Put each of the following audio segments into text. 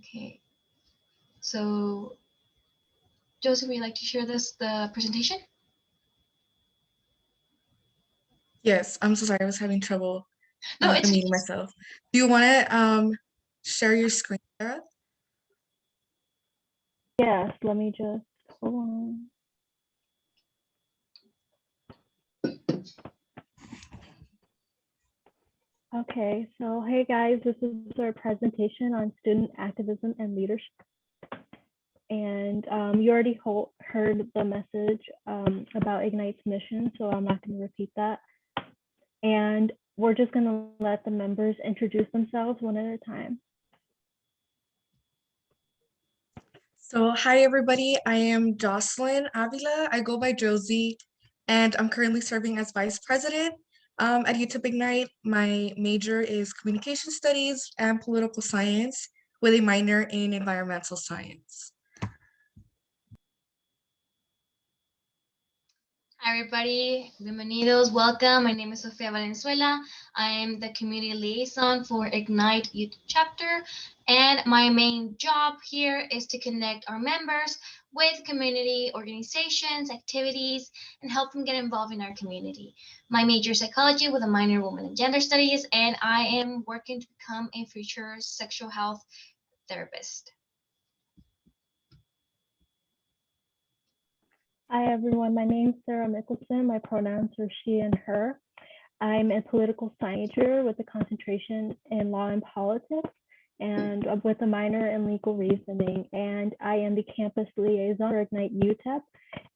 Okay. So, Joseph, would you like to share the presentation? Yes, I'm so sorry. I was having trouble No, it's unmuting myself. Do you want to share your screen, Sarah? Yes, let me just hold on. Okay, so hey guys, this is our presentation on student activism and leadership. And you already heard the message about IGNITE's mission, so I'm not going to repeat that. And we're just going to let the members introduce themselves one at a time. So hi everybody, I am Jocelyn Avila. I go by Josie, and I'm currently serving as Vice President at UTEP IGNITE. My major is Communication Studies and Political Science with a minor in Environmental Science. Hi everybody, bienvenidos, welcome. My name is Sofia Valenzuela. I am the community liaison for IGNITE Youth Chapter, and my main job here is to connect our members with community organizations, activities, and help them get involved in our community. My major is psychology with a minor in women and gender studies, and I am working to become a future sexual health therapist. Hi everyone, my name is Sarah Mickelson. My pronouns are she and her. I'm a political science major with a concentration in law and politics and with a minor in legal reasoning. And I am the campus liaison for IGNITE UTEP.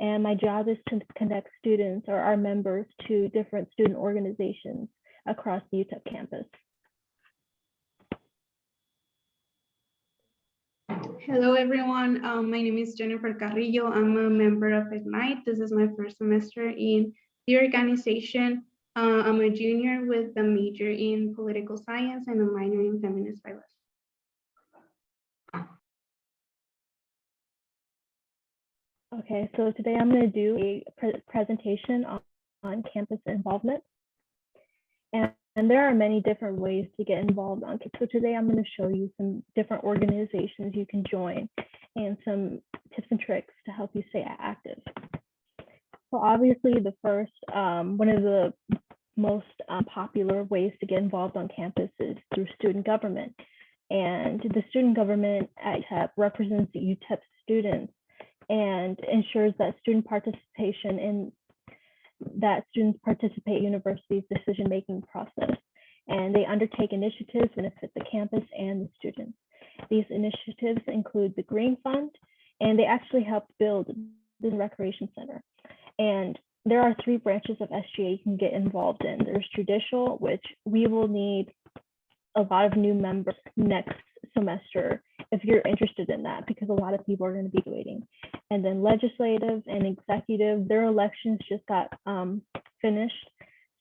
And my job is to connect students or our members to different student organizations across the UTEP campus. Hello, everyone. My name is Jennifer Carrillo. I'm a member of IGNITE. This is my first semester in the organization. I'm a junior with a major in political science and a minor in feminist biology. Okay, so today I'm going to do a presentation on campus involvement. And there are many different ways to get involved on campus. So today I'm going to show you some different organizations you can join and some tips and tricks to help you stay active. So obviously the first, one of the most popular ways to get involved on campus is through student government. And the student government at UTEP represents the UTEP students and ensures that students participate in university's decision-making process. And they undertake initiatives that benefit the campus and the students. These initiatives include the Green Fund, and they actually helped build the recreation center. And there are 3 branches of SGA you can get involved in. There's judicial, which we will need a lot of new members next semester if you're interested in that, because a lot of people are going to be waiting. And then legislative and executive, their elections just got finished.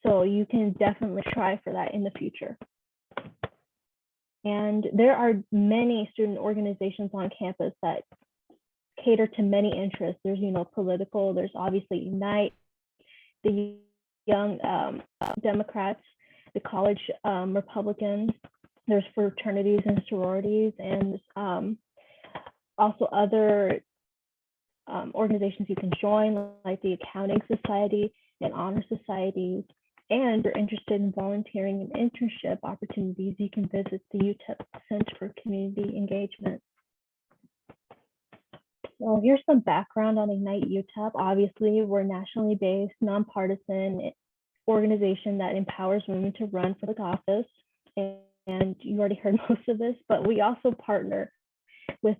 So you can definitely try for that in the future. And there are many student organizations on campus that cater to many interests. There's, political, there's obviously IGNITE, the Young Democrats, the College Republicans, there's fraternities and sororities, and also other organizations you can join, like the Accounting Society and Honor Societies. And if you're interested in volunteering and internship opportunities, you can visit the UTEP Center for Community Engagement. Well, here's some background on IGNITE UTEP. Obviously, we're a nationally based, nonpartisan organization that empowers women to run for the office. And you already heard most of this, but we also partner with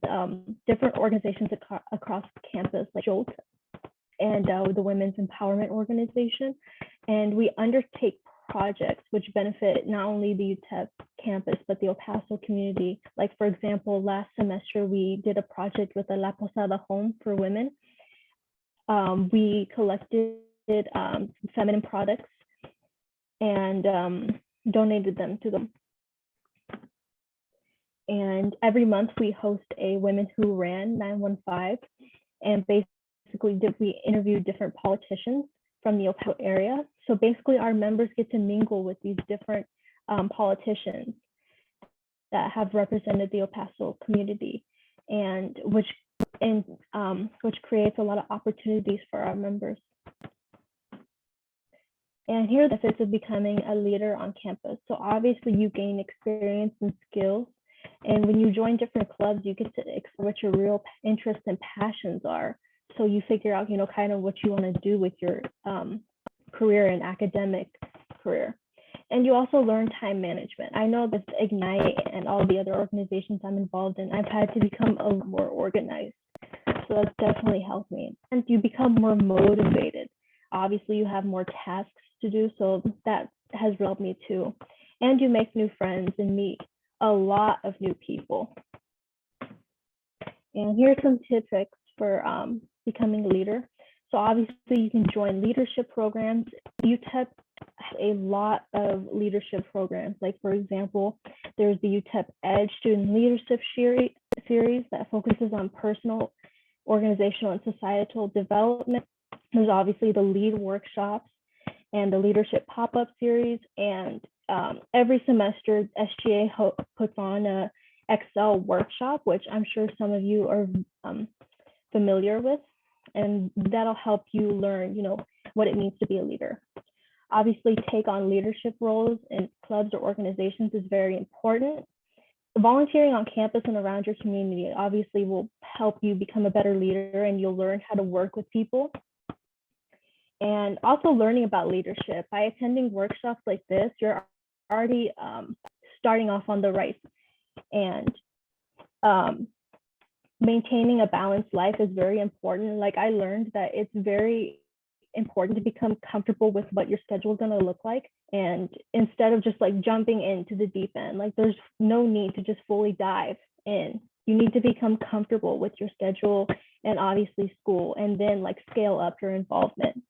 different organizations across campus, like JOLT and the Women's Empowerment Organization. And we undertake projects which benefit not only the UTEP campus, but the El Paso community. Like, for example, last semester, we did a project with the La Posada Home for women. We collected feminine products and donated them to them. And every month we host a Women Who Ran 915, and basically we interview different politicians from the El Paso area. So basically our members get to mingle with these different politicians that have represented the El Paso community, and which creates a lot of opportunities for our members. And here are the benefits of becoming a leader on campus. So obviously you gain experience and skills. And when you join different clubs, you get to explore what your real interests and passions are. So you figure out, kind of what you want to do with your career and academic career. And you also learn time management. I know with IGNITE and all the other organizations I'm involved in, I've had to become a little more organized. So that's definitely helped me. And you become more motivated. Obviously, you have more tasks to do, so that has helped me too. And you make new friends and meet a lot of new people. And here's some tips for becoming a leader. So obviously, you can join leadership programs. UTEP has a lot of leadership programs. Like, for example, there's the UTEP Edge Student Leadership series that focuses on personal, organizational, and societal development. There's obviously the LEAD workshops and the leadership pop-up series. And every semester, SGA puts on a Excel workshop, which I'm sure some of you are familiar with. And that'll help you learn, what it means to be a leader. Obviously, take on leadership roles in clubs or organizations is very important. Volunteering on campus and around your community obviously will help you become a better leader, and you'll learn how to work with people. And also learning about leadership. By attending workshops like this, you're already starting off on the right. And maintaining a balanced life is very important. Like, I learned that it's very important to become comfortable with what your schedule is going to look like. And instead of just like jumping into the deep end, like there's no need to just fully dive in. You need to become comfortable with your schedule and obviously school, and then like scale up your involvement.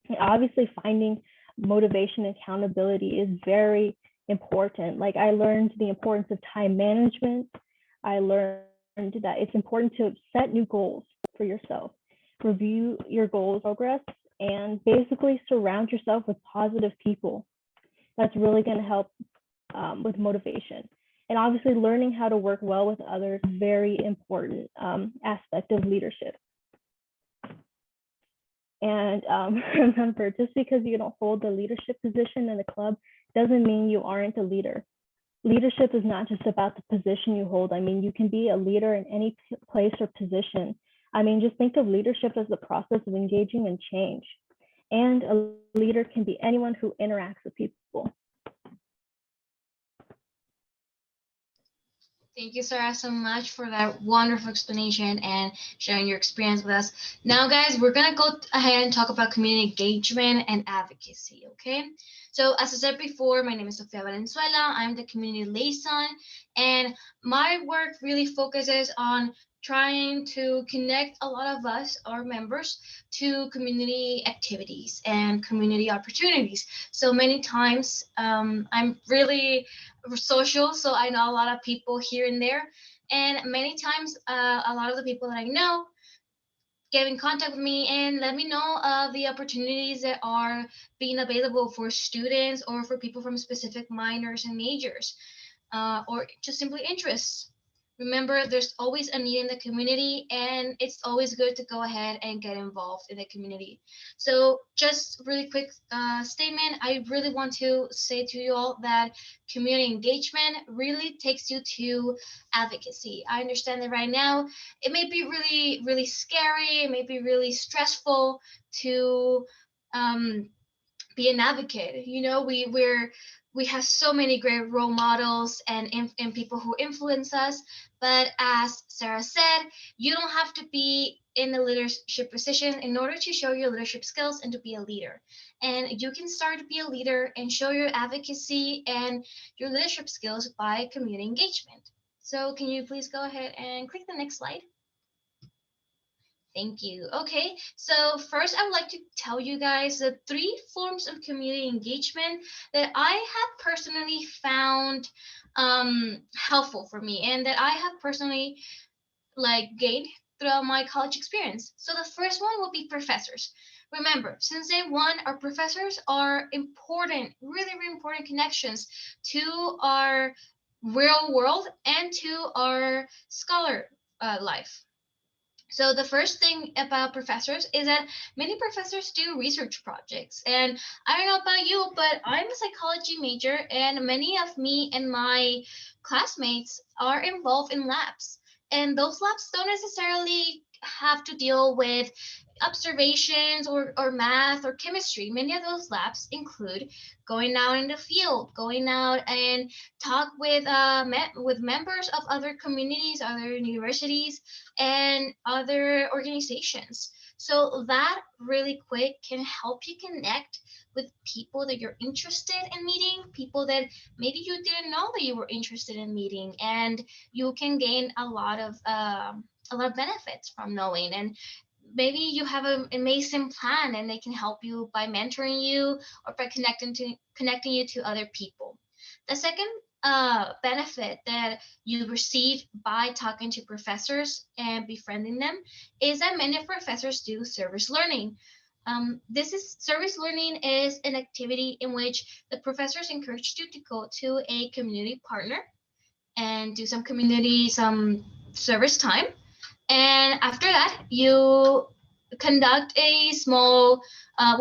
And obviously finding motivation and accountability is very important. Like, I learned the importance of time management. I learned that it's important to set new goals for yourself, review your goals, progress, and basically surround yourself with positive people. That's really going to help with motivation. And obviously learning how to work well with others, very important aspect of leadership. And remember, just because you don't hold the leadership position in a club doesn't mean you aren't a leader. Leadership is not just about the position you hold. I mean, you can be a leader in any place or position. I mean, just think of leadership as the process of engaging in change. And a leader can be anyone who interacts with people. Thank you, Sarah, so much for that wonderful explanation and sharing your experience with us. Now, guys, we're going to go ahead and talk about community engagement and advocacy, okay? So as I said before, my name is Sofia Valenzuela. I'm the community liaison, and my work really focuses on trying to connect a lot of us, our members, to community activities and community opportunities. So many times I'm really social, so I know a lot of people here and there, and many times a lot of the people that I know get in contact with me and let me know of the opportunities that are being available for students or for people from specific minors and majors, or just simply interests. Remember, there's always a need in the community, and it's always good to go ahead and get involved in the community. So just really quick statement, I really want to say to you all that community engagement really takes you to advocacy. I understand that right now it may be really, really scary, it may be really stressful to be an advocate. We have so many great role models and people who influence us, but as Sarah said, you don't have to be in a leadership position in order to show your leadership skills and to be a leader. And you can start to be a leader and show your advocacy and your leadership skills by community engagement. So can you please go ahead and click the next slide? Thank you. Okay, so first I would like to tell you guys the 3 forms of community engagement that I have personally found helpful for me and that I have personally gained throughout my college experience. So the first one will be professors. Remember, since day one, our professors are important, really, really important connections to our real world and to our scholar life. So the first thing about professors is that many professors do research projects. And I don't know about you, but I'm a psychology major, and many of me and my classmates are involved in labs. And those labs don't necessarily have to deal with observations or math or chemistry. Many of those labs include going out in the field, going out and talk with with members of other communities, other universities, and other organizations. So that really quick can help you connect with people that you're interested in meeting, people that maybe you didn't know that you were interested in meeting, and you can gain a lot of benefits from knowing. And maybe you have an amazing plan and they can help you by mentoring you or by connecting you to other people. The second benefit that you receive by talking to professors and befriending them is that many professors do service learning. This is service learning is an activity in which the professors encourage you to go to a community partner and do some service time, and after that, you conduct a small,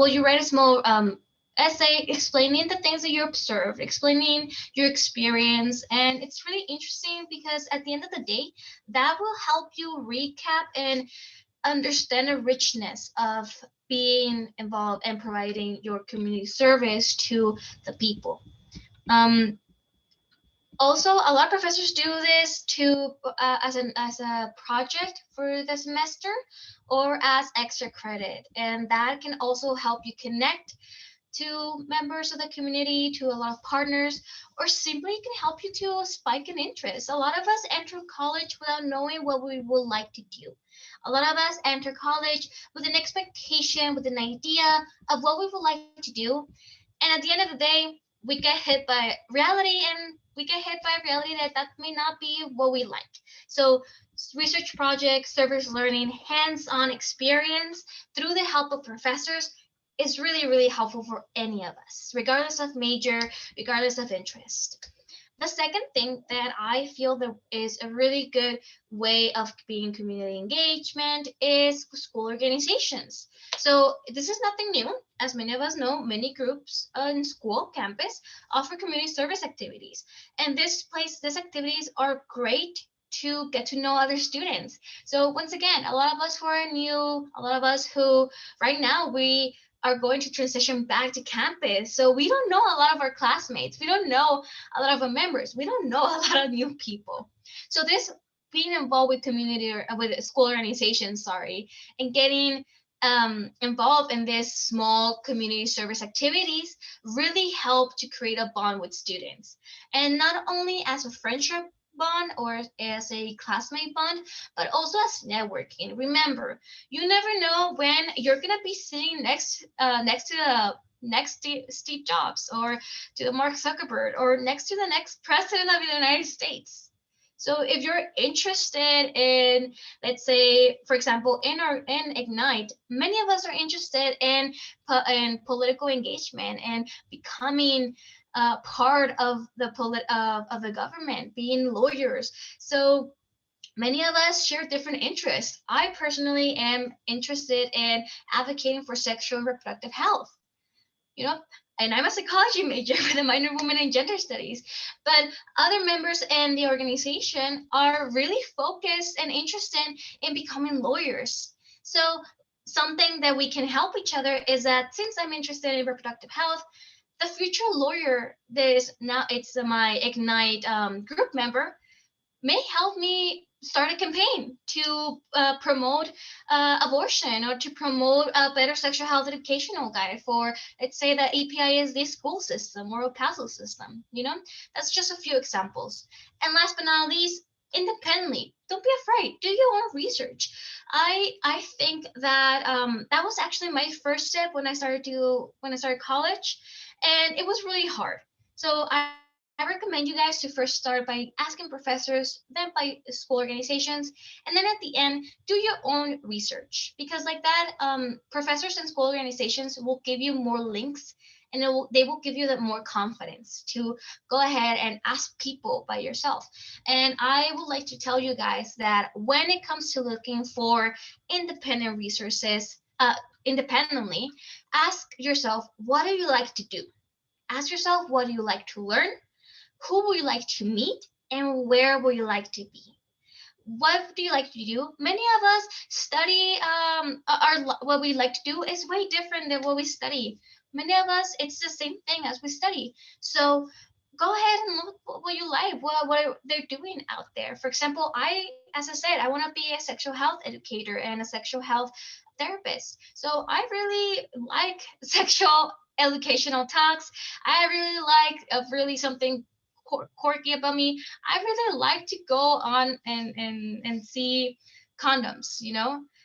you write a small essay explaining the things that you observed, explaining your experience. And it's really interesting because at the end of the day, that will help you recap and understand the richness of being involved and providing your community service to the people. Um, Also, a lot of professors do this to as a project for the semester or as extra credit, and that can also help you connect to members of the community, to a lot of partners, or simply can help you to spike an interest. A lot of us enter college without knowing what we would like to do. A lot of us enter college with an expectation, with an idea of what we would like to do, and at the end of the day, we get hit by reality, and we get hit by reality that that may not be what we like. So research projects, service learning, hands-on experience through the help of professors is really, really helpful for any of us, regardless of major, regardless of interest. The second thing that I feel that is a really good way of being community engagement is school organizations. So this is nothing new. As many of us know, many groups on school campus offer community service activities. And these activities are great to get to know other students. So once again, a lot of us who are new, a lot of us who right now we are going to transition back to campus. So we don't know a lot of our classmates. We don't know a lot of our members. We don't know a lot of new people. So this being involved with community or with school organizations, sorry, and getting involved in this small community service activities really help to create a bond with students. And not only as a friendship bond or as a classmate bond, but also as networking. Remember, you never know when you're gonna be sitting next to the next Steve Jobs or to the Mark Zuckerberg or next to the next president of the United States. So if you're interested in, let's say, for example, in Ignite, many of us are interested in political engagement and becoming part of the government, being lawyers. So many of us share different interests. I personally am interested in advocating for sexual and reproductive health, you know, and I'm a psychology major with a minor in women and gender studies. But other members in the organization are really focused and interested in becoming lawyers. So something that we can help each other is that since I'm interested in reproductive health, the future lawyer that is now it's my Ignite group member may help me start a campaign to promote abortion or to promote a better sexual health educational guide for, let's say, the APISD school system or El Paso system. You know, that's just a few examples. And last but not least, independently, don't be afraid, do your own research. I think that that was actually my first step when I started college, and it was really hard. So I recommend you guys to first start by asking professors, then by school organizations, and then at the end, do your own research. Because like that, professors and school organizations will give you more links and they will give you the more confidence to go ahead and ask people by yourself. And I would like to tell you guys that when it comes to looking for independent resources, independently, ask yourself, what do you like to do? Ask yourself, what do you like to learn? Who would you like to meet? And where would you like to be? What do you like to do? Many of us study, what we like to do is way different than what we study. Many of us, it's the same thing as we study. So go ahead and look what you like, what they're doing out there. For example, as I said, I want to be a sexual health educator and a sexual health therapist. So I really like sexual educational talks. I really like really something quirky about me. I really like to go on and see condoms,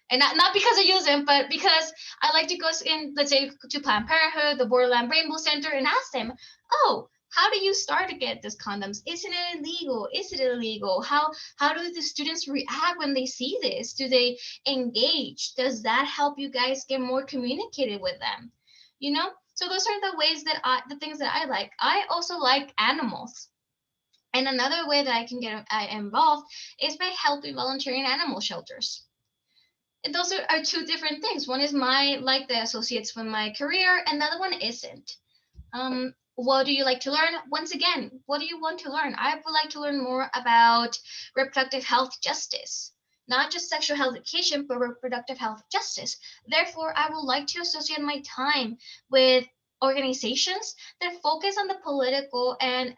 and not because I use them, but because I like to go in, let's say, to Planned Parenthood, the Borderland Rainbow Center, and ask them, oh, how do you start to get these condoms? Isn't it illegal? Is it illegal? How do the students react when they see this? Do they engage? Does that help you guys get more communicated with them? So those are the ways that the things that I like. I also like animals. And another way that I can get involved is by helping volunteering animal shelters. And those are two different things. One is like the associates with my career, and the other one isn't. What do you like to learn? Once again, what do you want to learn? I would like to learn more about reproductive health justice, not just sexual health education, but reproductive health justice. Therefore, I would like to associate my time with organizations that focus on the political and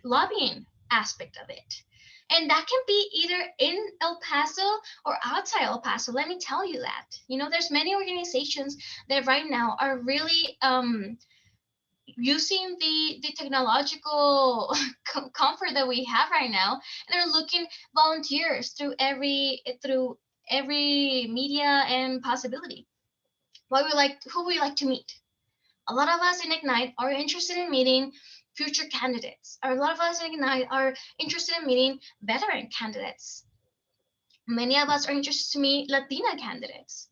lobbying aspect of it. And that can be either in El Paso or outside El Paso. Let me tell you that. There's many organizations that right now are really using the technological comfort that we have right now, and they're looking volunteers through every media and possibility. Who would you like to meet? A lot of us in Ignite are interested in meeting future candidates. A lot of us in Ignite are interested in meeting veteran candidates. Many of us are interested to meet Latina candidates.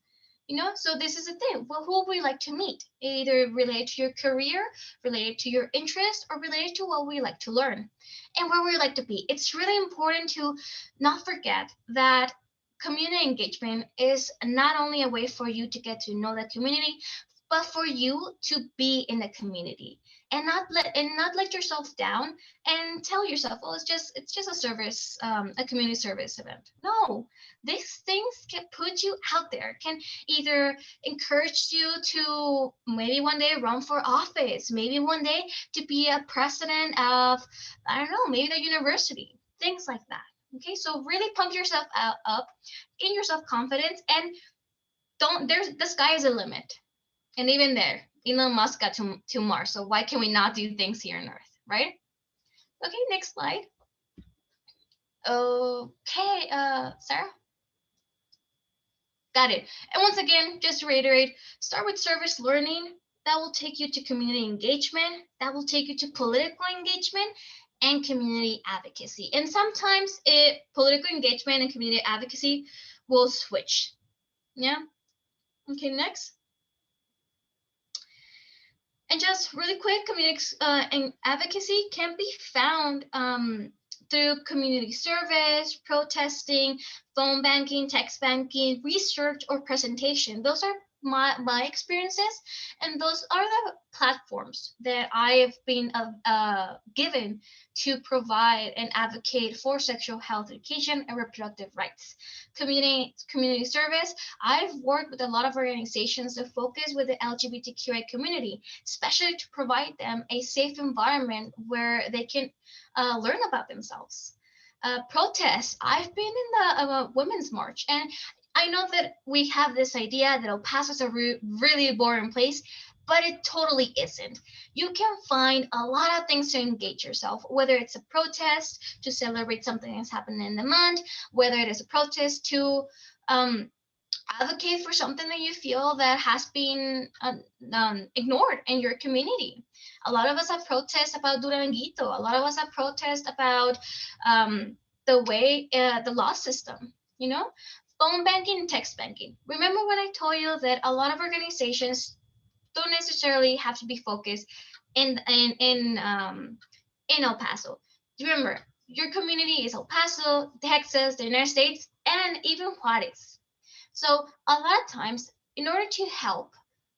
So this is the thing. Well, who would you like to meet? Either related to your career, related to your interest, or related to what we like to learn, and where we like to be. It's really important to not forget that community engagement is not only a way for you to get to know the community, but for you to be in the community and not let yourself down and tell yourself, oh, it's just a service, a community service event. No, these things can put you out there, can either encourage you to maybe one day run for office, maybe one day to be a president of, I don't know, maybe the university, things like that. Okay, so really pump yourself up, gain yourself confidence, and the sky is a limit. And even there, Elon Musk got to Mars, so why can we not do things here on Earth, right? Okay, next slide. Okay, Sarah? Got it. And once again, just to reiterate, start with service learning. That will take you to community engagement. That will take you to political engagement and community advocacy. And sometimes political engagement and community advocacy will switch. Yeah? Okay, next. And just really quick, community and advocacy can be found through community service, protesting, phone banking, text banking, research, or presentation. Those are my experiences, and those are the platforms that I have been given to provide and advocate for sexual health education and reproductive rights. Community service, I've worked with a lot of organizations that focus with the LGBTQI community, especially to provide them a safe environment where they can learn about themselves. Protests, I've been in the Women's March, and I know that we have this idea that El Paso is a really boring place, but it totally isn't. You can find a lot of things to engage yourself, whether it's a protest to celebrate something that's happening in the month, whether it is a protest to advocate for something that you feel that has been ignored in your community. A lot of us have protests about Duranguito. A lot of us have protests about the way the law system, phone banking and text banking. Remember when I told you that a lot of organizations don't necessarily have to be focused in El Paso. Remember, your community is El Paso, Texas, the United States, and even Juarez. So a lot of times, in order to help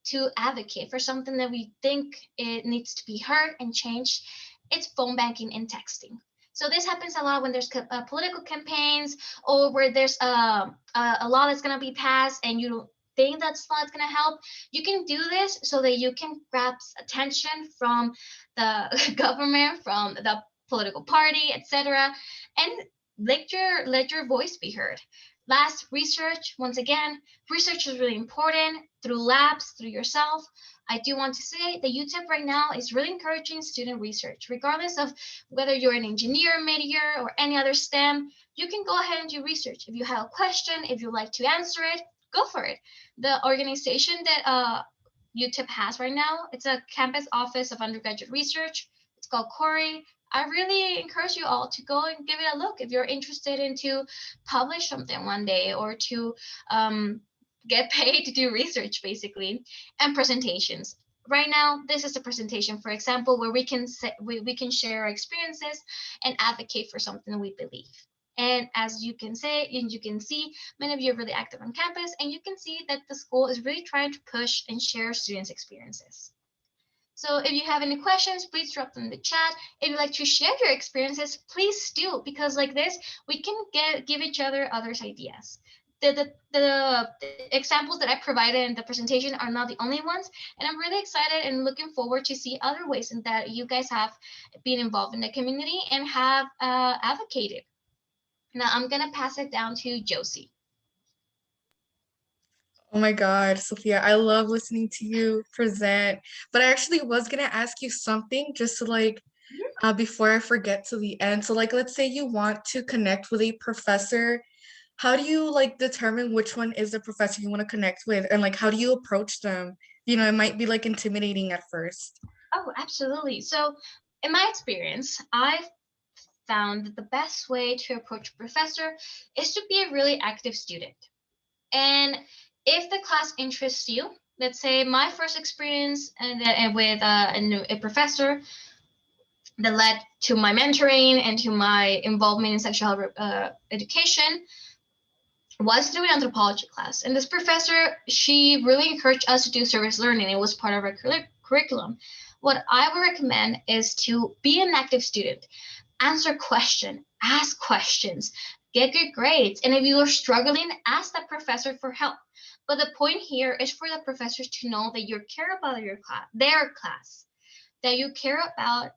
to advocate for something that we think it needs to be heard and changed, it's phone banking and texting. So this happens a lot when there's political campaigns, or where there's a law that's going to be passed and you don't think that's law is going to help. You can do this so that you can grab attention from the government, from the political party, etc., and let your voice be heard. Last, research. Once again, research is really important through labs, through yourself. I do want to say that UTEP right now is really encouraging student research, regardless of whether you're an engineer, meteor, or any other STEM. You can go ahead and do research. If you have a question, if you like to answer it, go for it. The organization that UTEP has right now, it's a campus office of undergraduate research. It's called Corey. I really encourage you all to go and give it a look if you're interested in to publish something one day, or to get paid to do research, basically. And presentations. Right now, this is a presentation, for example, where we can we can share our experiences and advocate for something we believe. And as you can say, and you can see, many of you are really active on campus, and you can see that the school is really trying to push and share students' experiences. So if you have any questions, please drop them in the chat. If you'd like to share your experiences, please do, because like this, we can give each other others ideas. The examples that I provided in the presentation are not the only ones, and I'm really excited and looking forward to see other ways in that you guys have been involved in the community and have advocated. Now I'm gonna pass it down to Josie. Oh my God, Sophia, I love listening to you present. But I actually was gonna ask you something just to like before I forget to the end. So like let's say you want to connect with a professor. How do you like determine which one is the professor you want to connect with? And like how do you approach them? You know, it might be like intimidating at first. Oh, absolutely. So in my experience, I've found that the best way to approach a professor is to be a really active student. And if the class interests you, let's say my first experience with a professor that led to my mentoring and to my involvement in sexual health education was through an anthropology class. And this professor, she really encouraged us to do service learning. It was part of our curriculum. What I would recommend is to be an active student, answer questions, ask questions, get good grades. And if you are struggling, ask that professor for help. But the point here is for the professors to know that you care about your class, their class, that you care about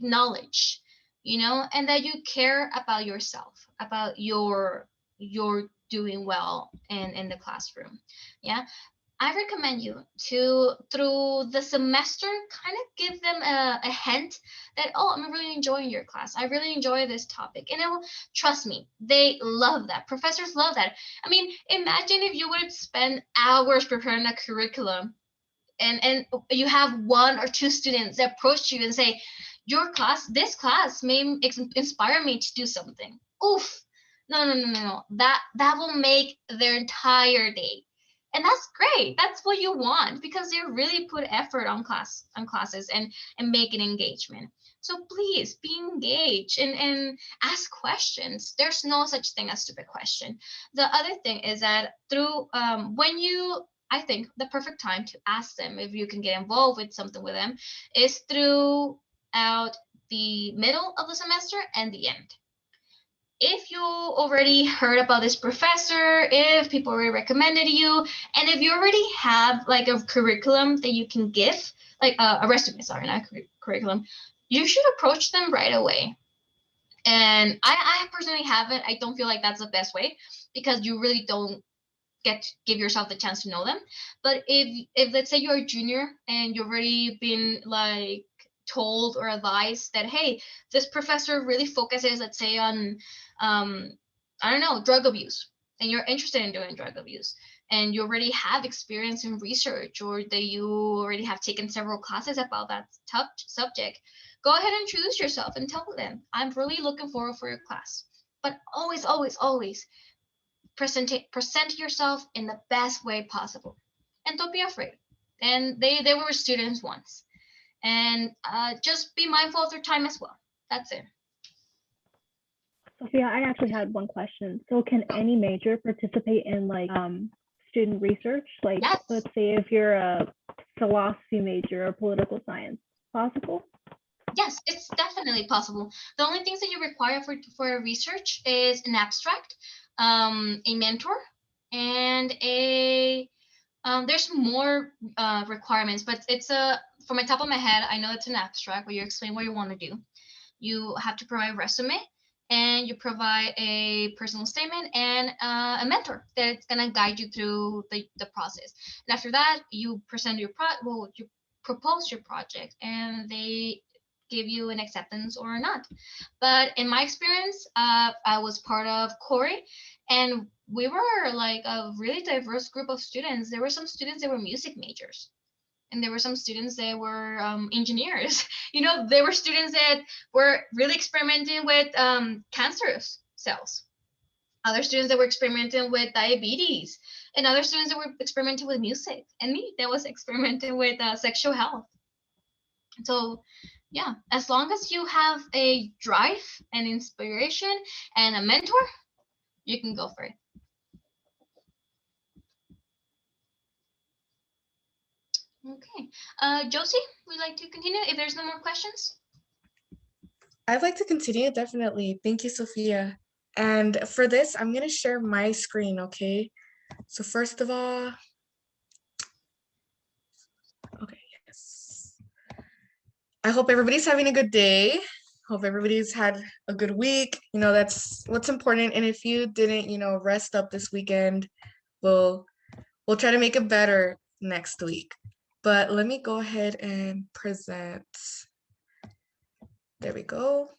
knowledge, and that you care about yourself, about your doing well in the classroom. Yeah. I recommend you to, through the semester, kind of give them a hint that, oh, I'm really enjoying your class. I really enjoy this topic. And it will, trust me, they love that. Professors love that. I mean, imagine if you would spend hours preparing a curriculum, and you have one or two students that approach you and say, this class may inspire me to do something. Oof. No, no, no, no, no. That will make their entire day. And that's great. That's what you want, because they really put effort on classes and make an engagement. So please be engaged and ask questions. There's no such thing as stupid question. The other thing is that through I think the perfect time to ask them if you can get involved with something with them is throughout the middle of the semester and the end. If you already heard about this professor, if people already recommended you, and if you already have like a curriculum that you can give, like a resume, sorry, not curriculum, you should approach them right away. And I personally haven't. I don't feel like that's the best way, because you really don't give yourself the chance to know them. But if let's say you're a junior and you've already been like told or advised that, hey, this professor really focuses, let's say, on I don't know, drug abuse, and you're interested in doing drug abuse, and you already have experience in research, or that you already have taken several classes about that subject, go ahead and introduce yourself and tell them, I'm really looking forward for your class. But always, always, always present yourself in the best way possible, and don't be afraid. and they were students once. And just be mindful of their time as well. That's it. Sophia, I actually had one question. So can any major participate in like student research? Like, Yes. let's say if you're a philosophy major or political science, possible? Yes, it's definitely possible. The only things that you require for research is an abstract, a mentor, and there's more requirements, but it's from the top of my head, I know it's an abstract where you explain what you want to do. You have to provide a resume, and you provide a personal statement and a mentor that's gonna guide you through the process. And after that, you present you propose your project, and they give you an acceptance or not. But in my experience, I was part of Corey, and we were like a really diverse group of students. There were some students that were music majors, and there were some students that were engineers. There were students that were really experimenting with cancer cells, other students that were experimenting with diabetes, and other students that were experimenting with music, and me that was experimenting with sexual health. So yeah, as long as you have a drive and inspiration and a mentor, you can go for it. Okay, Josie, would you like to continue if there's no more questions? I'd like to continue, definitely. Thank you, Sophia. And for this, I'm going to share my screen, okay? So first of all, okay, yes. I hope everybody's having a good day. Hope everybody's had a good week. That's what's important. And if you didn't, rest up this weekend, we'll try to make it better next week. But let me go ahead and present. There we go.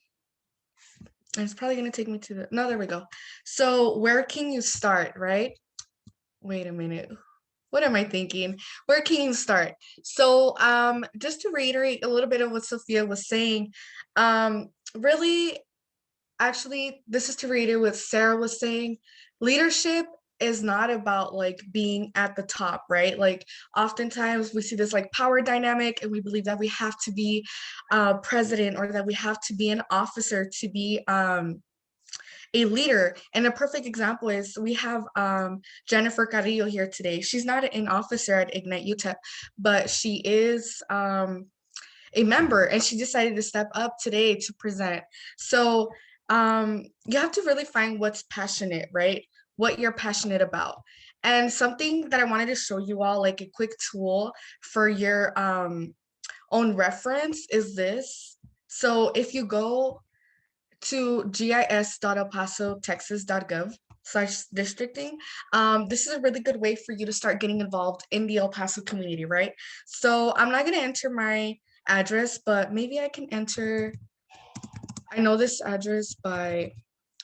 And it's probably going to take me to no, there we go. So where can you start, right? Wait a minute. What am I thinking? Where can you start? So just to reiterate a little bit of what Sophia was saying, really, actually, this is to reiterate what Sarah was saying. Leadership is not about like being at the top, right? Like oftentimes we see this like power dynamic, and we believe that we have to be president, or that we have to be an officer to be a leader. And a perfect example is we have Jennifer Carrillo here today. She's not an officer at IGNITE UTEP, but she is a member, and she decided to step up today to present. So you have to really find what's passionate, right? What you're passionate about. And something that I wanted to show you all, like a quick tool for your own reference, is this. So if you go to gis.elpasotexas.gov/districting. This is a really good way for you to start getting involved in the El Paso community, right? So I'm not going to enter my address, but maybe I can enter, I know this address by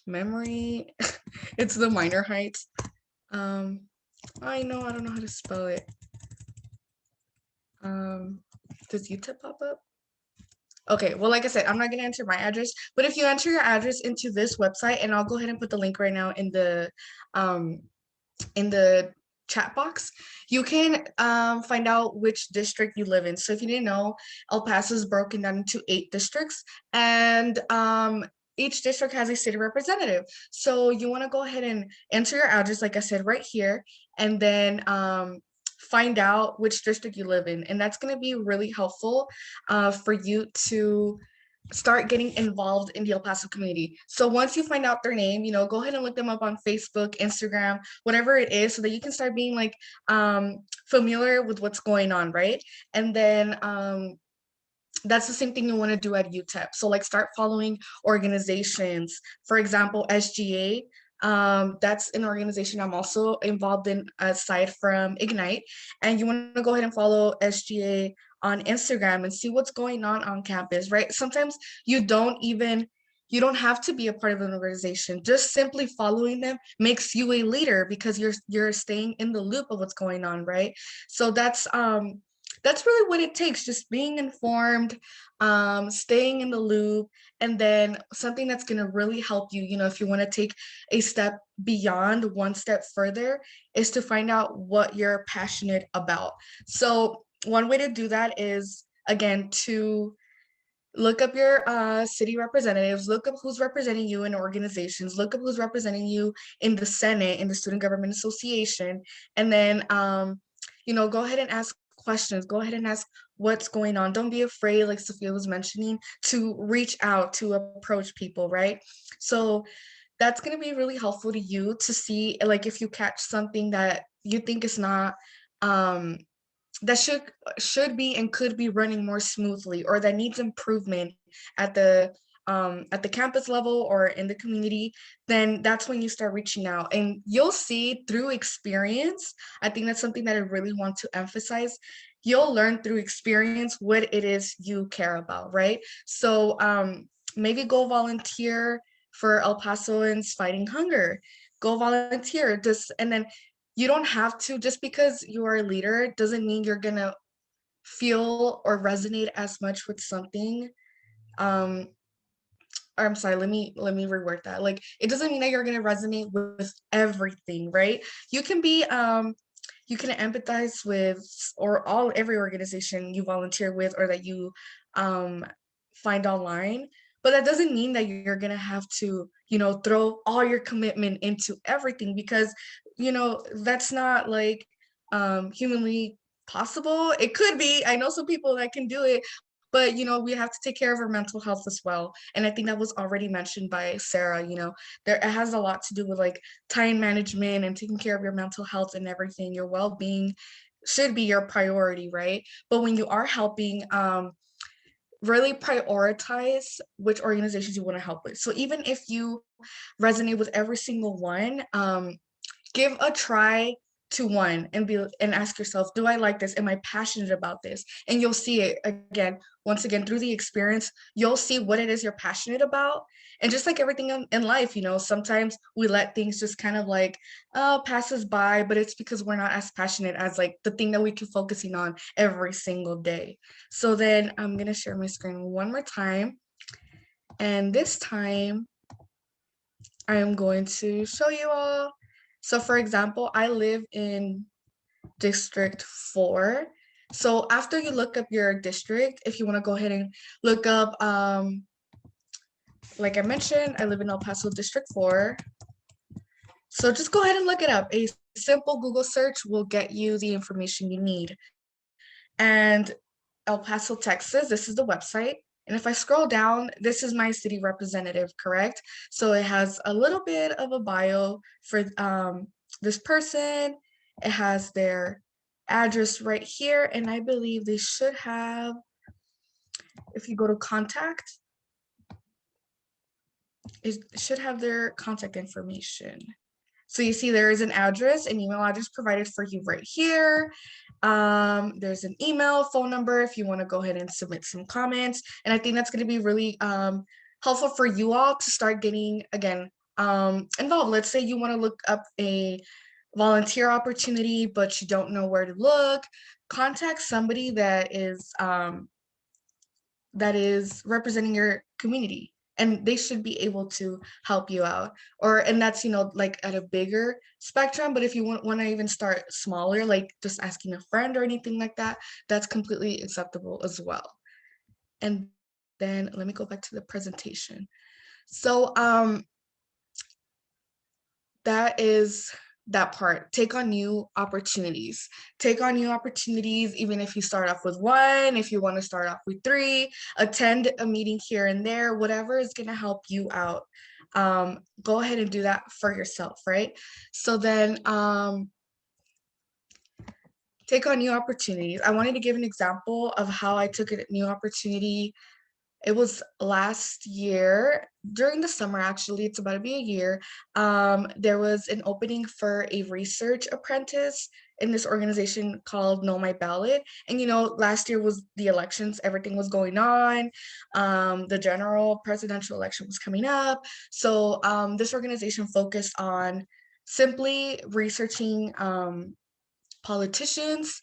memory. It's the Minor Heights. I don't know how to spell it. Does UTEP pop up? Okay, well, like I said, I'm not going to enter my address, but if you enter your address into this website, and I'll go ahead and put the link right now in the chat box, you can find out which district you live in. So if you didn't know, El Paso is broken down into 8 districts, and each district has a city representative. So you want to go ahead and enter your address, like I said, right here, and then find out which district you live in. And that's going to be really helpful for you to start getting involved in the El Paso community. So once you find out their name, go ahead and look them up on Facebook, Instagram, whatever it is, so that you can start being like familiar with what's going on, right? And then that's the same thing you want to do at UTEP. So like start following organizations. For example, SGA, that's an organization I'm also involved in aside from IGNITE. And you want to go ahead and follow SGA on Instagram and see what's going on campus, right? Sometimes you don't have to be a part of an organization. Just simply following them makes you a leader, because you're staying in the loop of what's going on, right? So that's really what it takes, just being informed, staying in the loop. And then something that's going to really help you, if you want to take a step beyond, one step further, is to find out what you're passionate about. So one way to do that is, again, to look up your city representatives, look up who's representing you in organizations, look up who's representing you in the Senate, in the Student Government Association, and then, go ahead and ask questions, go ahead and ask what's going on. Don't be afraid, like Sophia was mentioning, to reach out, to approach people, right? So that's going to be really helpful to you to see, like, if you catch something that you think is not, that should be and could be running more smoothly, or that needs improvement at the campus level or in the community, then that's when you start reaching out, and you'll see through experience. I think that's something that I really want to emphasize. You'll learn through experience what it is you care about, right? So maybe go volunteer for El Pasoans Fighting Hunger. Go volunteer, and then you don't have to, just because you are a leader doesn't mean you're gonna feel or resonate as much with something. Or I'm sorry, let me reword that. Like, it doesn't mean that you're gonna resonate with everything, right? You can be you can empathize with, or every organization you volunteer with or that you find online, but that doesn't mean that you're gonna have to, throw all your commitment into everything, because that's not like humanly possible. It could be. I know some people that can do it, but we have to take care of our mental health as well. And I think that was already mentioned by Sarah. It has a lot to do with like time management and taking care of your mental health and everything. Your well-being should be your priority, right? But when you are helping, really prioritize which organizations you want to help with. So even if you resonate with every single one, give a try to one and ask yourself, do I like this? Am I passionate about this? And you'll see it once again through the experience. You'll see what it is you're passionate about. And just like everything in life, sometimes we let things just kind of like pass us by, but it's because we're not as passionate as like the thing that we keep focusing on every single day. So then I'm gonna share my screen one more time, and this time I am going to show you all. So for example, I live in District 4. So after you look up your district, if you want to go ahead and look up, like I mentioned, I live in El Paso District 4. So just go ahead and look it up. A simple Google search will get you the information you need. And El Paso, Texas, this is the website. And if I scroll down, this is my city representative, correct? So it has a little bit of a bio for this person. It has their address right here. And I believe they should have, if you go to contact, it should have their contact information. So you see there is an address, an email address provided for you right here. There's an email, phone number if you want to go ahead and submit some comments. And I think that's going to be really helpful for you all to start getting, again, involved. Let's say you want to look up a volunteer opportunity, but you don't know where to look. Contact somebody that is representing your community, and they should be able to help you out. And that's, like at a bigger spectrum, but if you want to even start smaller, like just asking a friend or anything like that, that's completely acceptable as well. And then let me go back to the presentation. So that is that part. Take on new opportunities. Take on new opportunities, even if you start off with one, if you want to start off with 3, attend a meeting here and there, whatever is going to help you out. Go ahead and do that for yourself, right? So then take on new opportunities. I wanted to give an example of how I took a new opportunity. It was last year during the summer, actually. It's about to be a year. There was an opening for a research apprentice in this organization called Know My Ballot. And, last year was the elections. Everything was going on. The general presidential election was coming up. So this organization focused on simply researching politicians,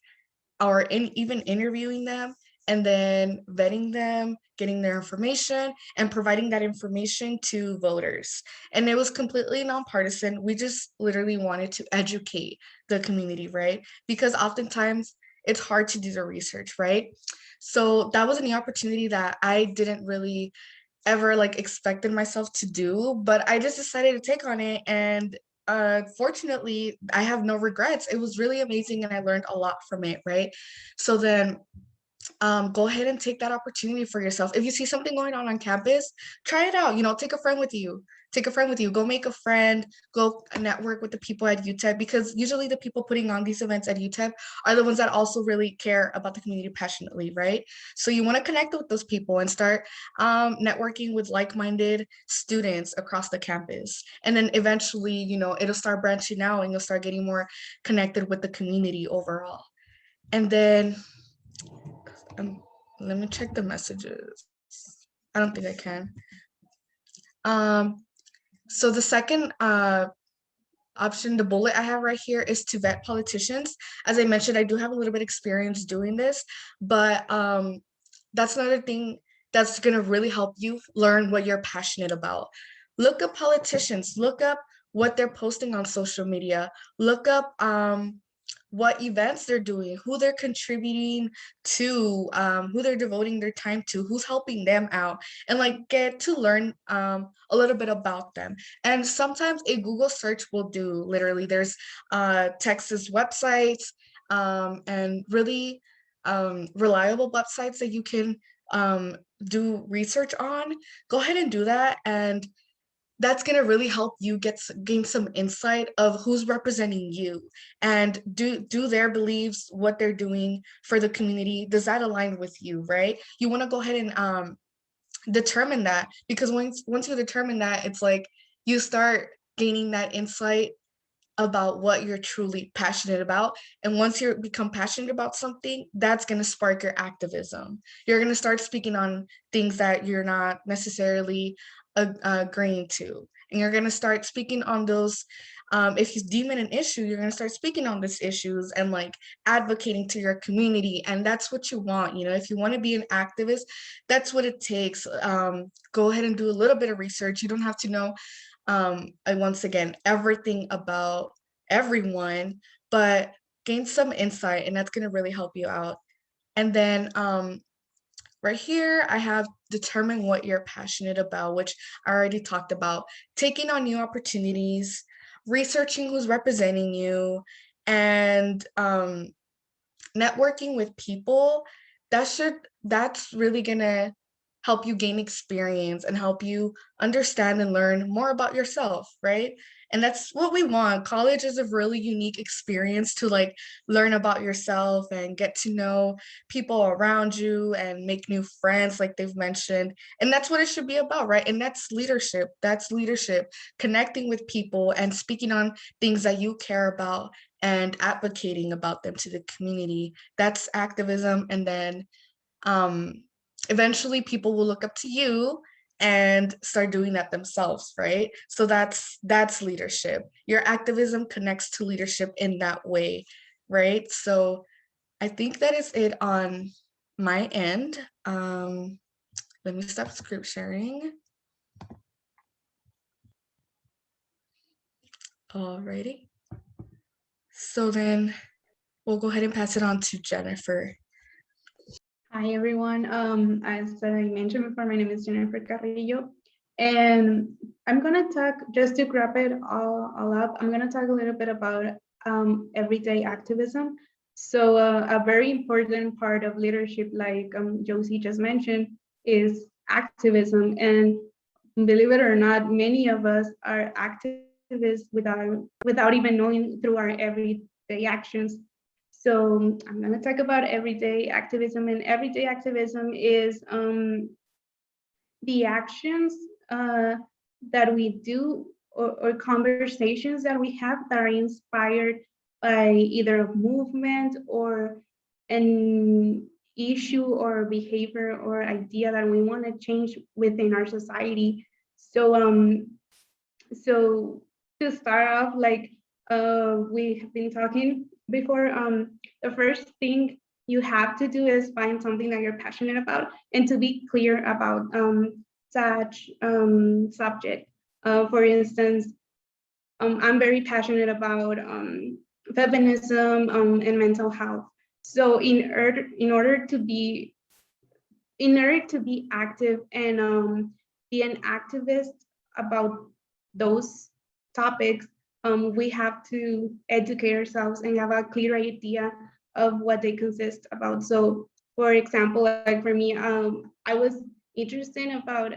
or even interviewing them, and then vetting them, getting their information, and providing that information to voters. And it was completely nonpartisan. We just literally wanted to educate the community, right? Because oftentimes it's hard to do the research, right? So that was a new opportunity that I didn't really ever like expected myself to do, but I just decided to take on it. And fortunately, I have no regrets. It was really amazing and I learned a lot from it, right? So then go ahead and take that opportunity for yourself. If you see something going on campus, try it out. You know, take a friend with you. Take a friend with you. Go make a friend. Go network with the people at UTEP, because usually the people putting on these events at UTEP are the ones that also really care about the community passionately, right? So you want to connect with those people and start networking with like-minded students across the campus. And then eventually, you know, it'll start branching out and you'll start getting more connected with the community overall. And then let me check the messages. I don't think I can. So the second option, the bullet I have right here, is to vet politicians. As I mentioned, I do have a little bit of experience doing this, but that's another thing that's going to really help you learn what you're passionate about. Look up politicians, look up what they're posting on social media, look up what events they're doing, who they're contributing to, who they're devoting their time to, who's helping them out, and like get to learn a little bit about them. And sometimes a Google search will do. Literally, there's Texas websites and really reliable websites that you can do research on. Go ahead and do that, and that's going to really help you gain some insight of who's representing you, and do their beliefs, what they're doing for the community, does that align with you, right? You want to go ahead and determine that, because once you determine that, it's like you start gaining that insight about what you're truly passionate about. And once you become passionate about something, that's going to spark your activism. You're going to start speaking on things that you're not necessarily agreeing to. And you're going to start speaking on those. If you deem it an issue, you're going to start speaking on these issues and like advocating to your community. And that's what you want. You know, if you want to be an activist, that's what it takes. Go ahead and do a little bit of research. You don't have to know once again, everything about everyone, but gain some insight, and that's going to really help you out. And then right here, I have determine what you're passionate about, which I already talked about. Taking on new opportunities, researching who's representing you, and networking with people. That's really gonna help you gain experience and help you understand and learn more about yourself, right? And that's what we want. College is a really unique experience to like learn about yourself and get to know people around you and make new friends, like they've mentioned. And that's what it should be about, right? And that's leadership. That's leadership, connecting with people and speaking on things that you care about and advocating about them to the community. That's activism. And then eventually people will look up to you and start doing that themselves, right? So that's leadership. Your activism connects to leadership in that way, right? So I think that is it on my end. Let me stop screen sharing. Alrighty. So then we'll go ahead and pass it on to Jennifer. Hi, everyone. As I mentioned before, my name is Jennifer Carrillo, and I'm going to talk, just to wrap it all up, I'm going to talk a little bit about everyday activism. So a very important part of leadership, like Josie just mentioned, is activism. And believe it or not, many of us are activists without even knowing through our everyday actions. So I'm going to talk about everyday activism, and everyday activism is the actions that we do or conversations that we have that are inspired by either a movement or an issue or behavior or idea that we want to change within our society. So to start off, like we have been talking before, the first thing you have to do is find something that you're passionate about and to be clear about such subject. For instance, I'm very passionate about feminism and mental health. So in order to be active and be an activist about those topics, we have to educate ourselves and have a clear idea of what they consist about. So, for example, like for me, I was interested about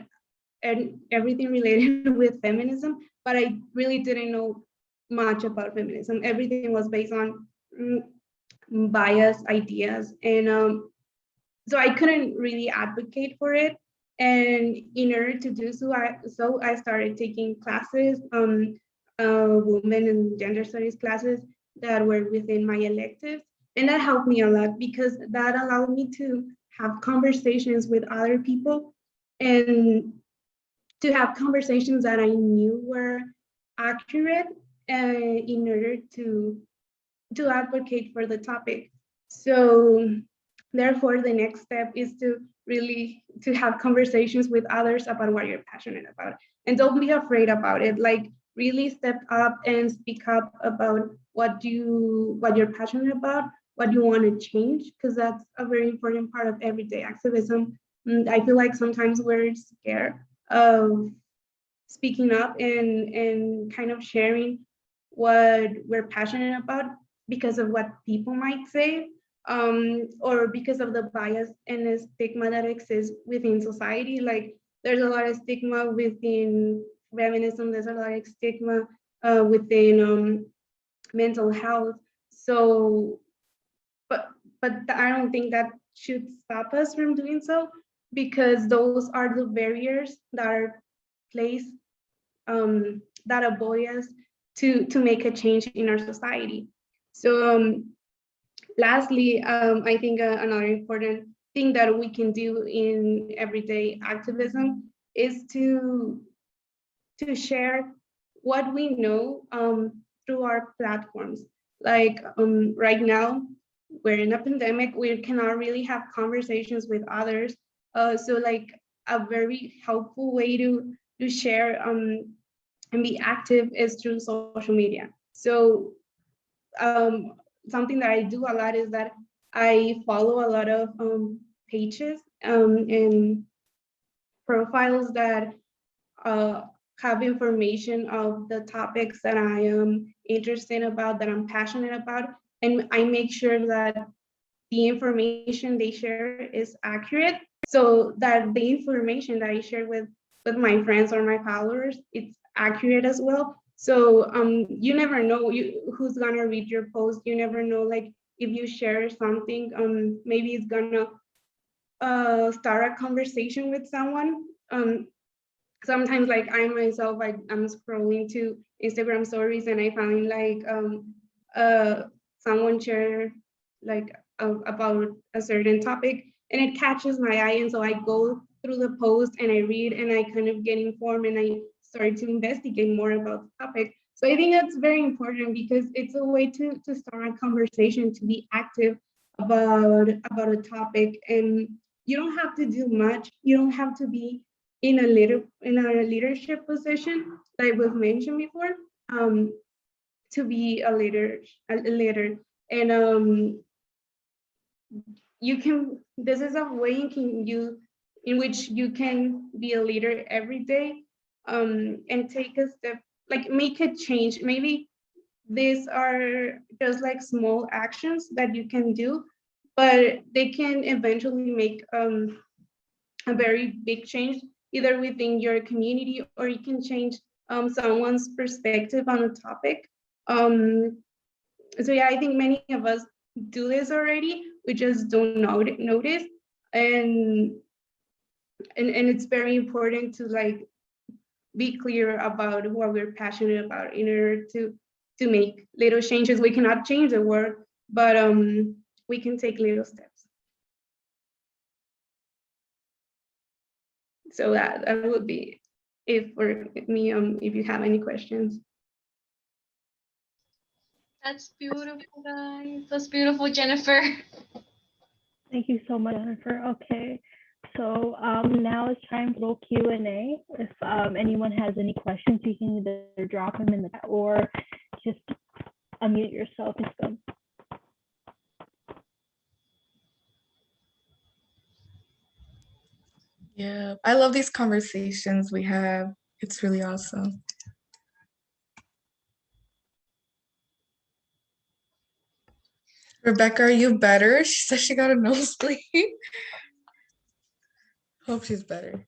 everything related with feminism, but I really didn't know much about feminism. Everything was based on biased ideas, and so I couldn't really advocate for it. And in order to do so, I started taking classes, women and gender studies classes that were within my electives, and that helped me a lot because that allowed me to have conversations with other people and to have conversations that I knew were accurate in order to advocate for the topic. So therefore, the next step is to really to have conversations with others about what you're passionate about. And don't be afraid about it. Like really step up and speak up about what you're passionate about, what you want to change, because that's a very important part of everyday activism. I feel like sometimes we're scared of speaking up and kind of sharing what we're passionate about because of what people might say, or because of the bias and the stigma that exists within society. Like there's a lot of stigma within feminism, there's a lot of stigma within mental health. So, but I don't think that should stop us from doing so, because those are the barriers that are placed that avoid us to make a change in our society. So lastly, I think another important thing that we can do in everyday activism is to share what we know through our platforms. Like right now, we're in a pandemic, we cannot really have conversations with others. So like a very helpful way to share and be active is through social media. So something that I do a lot is that I follow a lot of pages and profiles that uh, have information of the topics that I am interested about, that I'm passionate about, and I make sure that the information they share is accurate, so that the information that I share with my friends or my followers, it's accurate as well. So you never know who's gonna read your post. You never know, like if you share something, maybe it's gonna start a conversation with someone. Sometimes like I myself, I'm scrolling to Instagram stories and I find like someone share like about a certain topic and it catches my eye, and so I go through the post and I read and I kind of get informed and I start to investigate more about the topic. So I think that's very important because it's a way to start a conversation, to be active about a topic. And you don't have to do much. You don't have to be in a leadership position, like we've mentioned before, to be a leader. And you can. This is a way in which you can be a leader every day, and take a step, like make a change. Maybe these are just like small actions that you can do, but they can eventually make a very big change, either within your community, or you can change someone's perspective on a topic. So yeah, I think many of us do this already. We just don't notice, and and it's very important to like be clear about what we're passionate about in order to make little changes. We cannot change the world, but we can take little steps. So that would be it for me. If you have any questions. That's beautiful, guys. That's beautiful, Jennifer. Thank you so much, Jennifer. Okay, so now it's time for a little Q&A. If anyone has any questions, you can either drop them in the chat or just unmute yourself and go. I love these conversations we have. It's really awesome. Rebecca, are you better? She said she got a nosebleed. Hope she's better.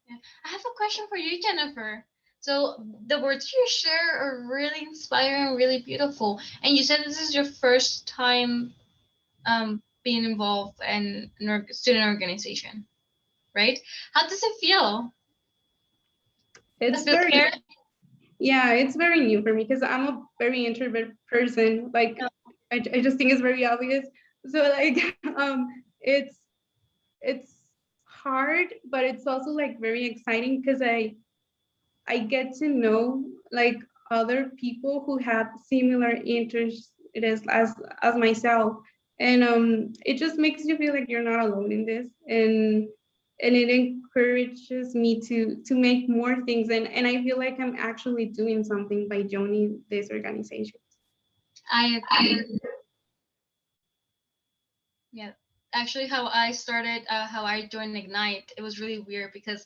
Yeah. I have a question for you, Jennifer. So the words you share are really inspiring, really beautiful. And you said this is your first time being involved in an student organization, right? How does it feel? It's Does it feel very, scared? yeah, it's very new for me because I'm a very introvert person. Like, I just think it's very obvious. So like, it's it's hard, but it's also like very exciting because I get to know like other people who have similar interests as myself, and it just makes you feel like you're not alone in this, and it encourages me to make more things, and I feel like I'm actually doing something by joining this organization. I agree. Yeah. Actually, how I joined Ignite, it was really weird because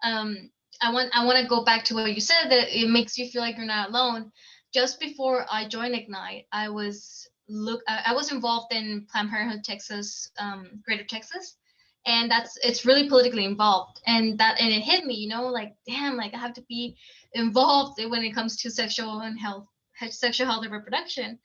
um, I want to go back to what you said, that it makes you feel like you're not alone. Just before I joined Ignite, I was involved in Planned Parenthood Texas, Greater Texas, and it's really politically involved, and it hit me, like damn, like I have to be involved when it comes to sexual health and reproduction.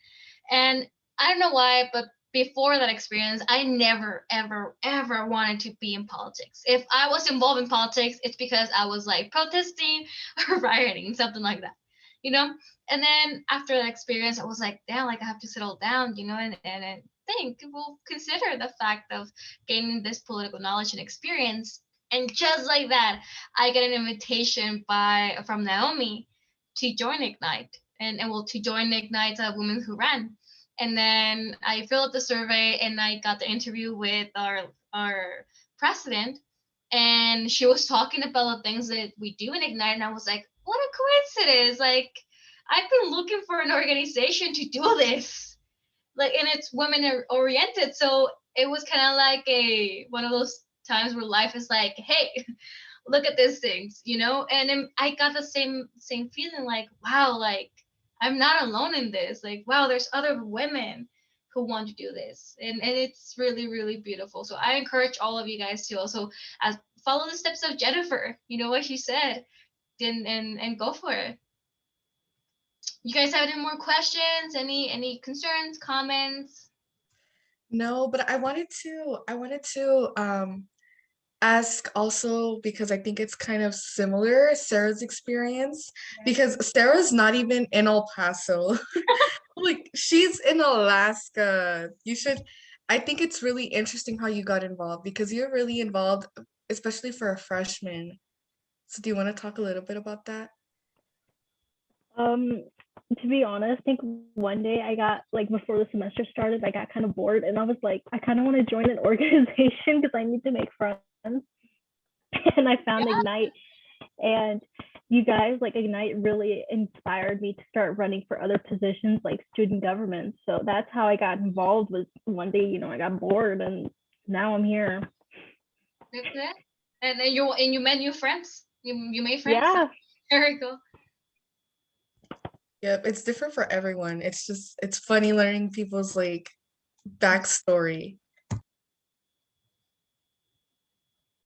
And I don't know why, but before that experience, I never, ever, ever wanted to be in politics. If I was involved in politics, it's because I was like protesting or rioting, something like that, you know? And then after that experience, I was like, damn, like I have to settle down, and think, we'll consider the fact of gaining this political knowledge and experience. And just like that, I get an invitation from Naomi to join Ignite, and well, to join Ignite Women Who Ran. And then I filled out the survey, and I got the interview with our president, and she was talking about the things that we do in Ignite, and I was like, what a coincidence! Like, I've been looking for an organization to do this, like, and it's women oriented, so it was kind of like a one of those times where life is like, hey, look at these things, and then I got the same feeling, like, wow, like I'm not alone in this, like, wow, there's other women who want to do this, and it's really, really beautiful. So I encourage all of you guys to also follow the steps of Jennifer, what she said, and go for it. You guys have any more questions, any concerns, comments? No, but I wanted to ask also, because I think it's kind of similar, Sarah's experience, because Sarah's not even in El Paso. Like, she's in Alaska. I think it's really interesting how you got involved, because you're really involved, especially for a freshman. So do you want to talk a little bit about that? Um, to be honest, I think one day I got like before the semester started, I got kind of bored and I was like, I kind of want to join an organization because I need to make friends. And I found Yeah. Ignite, and you guys, like, Ignite really inspired me to start running for other positions like student government. So that's how I got involved. Was one day, I got bored and now I'm here. Okay. And then you met new friends. You made friends. Yeah. Very cool. Yep, it's different for everyone. It's funny learning people's like backstory.